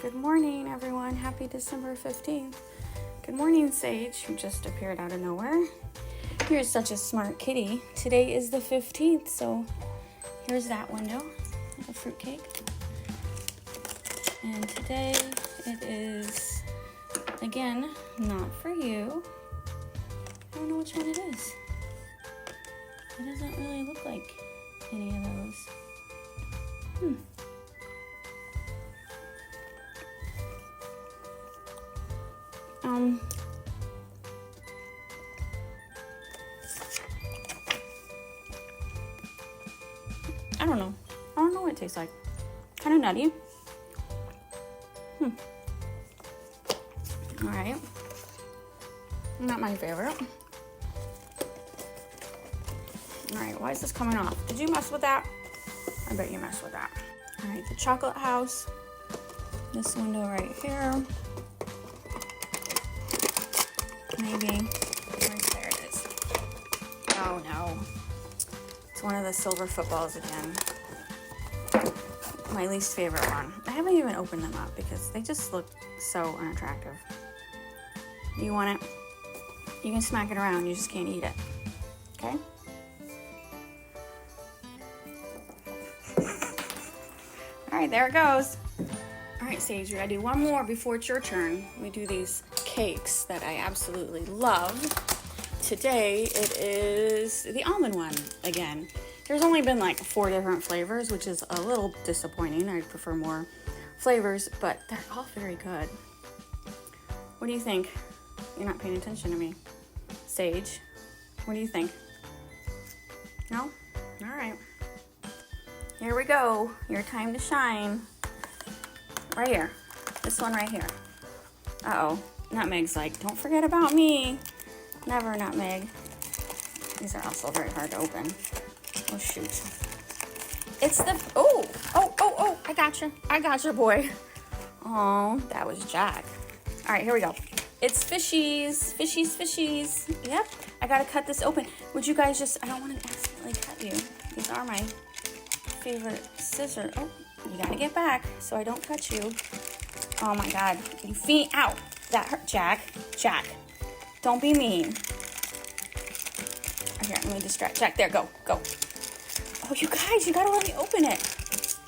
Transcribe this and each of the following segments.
Good morning, everyone. Happy December 15th. Good morning, Sage, who just appeared out of nowhere. You're such a smart kitty. Today is the 15th, so here's that window, a fruitcake. And today it is, again, not for you. I don't know which one it is. It doesn't really look like any of those. I don't know. I don't know what it tastes like. Kind of nutty. All right. Not my favorite. All right, why is this coming off? Did you mess with that? I bet you messed with that. All right, the chocolate house. This window right here. Maybe. There it is. Oh no. It's one of the silver footballs again. My least favorite one. I haven't even opened them up because they just look so unattractive. You want it? You can smack it around, you just can't eat it. Okay? All right, there it goes. All right, Sage, we gotta do one more before it's your turn. We do these cakes that I absolutely love. Today it is the almond one again. There's only been like 4 different flavors, which is a little disappointing. I'd prefer more flavors, but they're all very good. What do you think? You're not paying attention to me. Sage, what do you think? No? All right. Here we go. Your time to shine. Right here. This one right here. Uh-oh. Nutmeg's like, don't forget about me. Never nutmeg. These are also very hard to open. Oh, shoot. It's the, oh, I got you, boy. Oh, that was Jack. All right, here we go. It's fishies. Yep, I gotta cut this open. Would you guys just, I don't want to accidentally cut you. These are my favorite scissors. Oh, you gotta get back so I don't cut you. Oh my God, you feet, ow, that hurt, Jack, don't be mean. Here, let me distract, Jack, there, go. Oh, you guys, you gotta let me open it.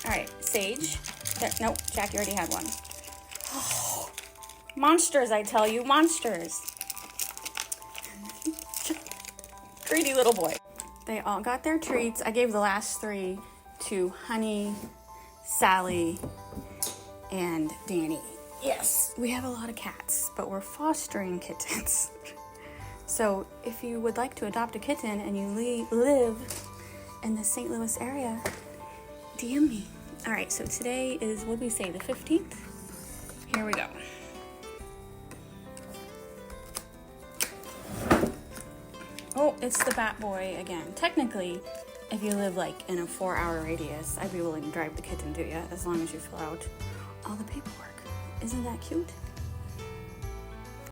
All right, Sage, there, nope, Jack, you already had one. Oh, monsters, I tell you, monsters. Greedy little boy. They all got their treats. I gave the last 3 to Honey, Sally, and Danny. Yes, we have a lot of cats, but we're fostering kittens. So if you would like to adopt a kitten and you live in the St. Louis area, DM me. All right, so today is, what did we say, the 15th? Here we go. Oh, it's the Bat Boy again. Technically, if you live like in a 4-hour radius, I'd be willing to drive the kitten to you as long as you fill out all the paperwork. Isn't that cute?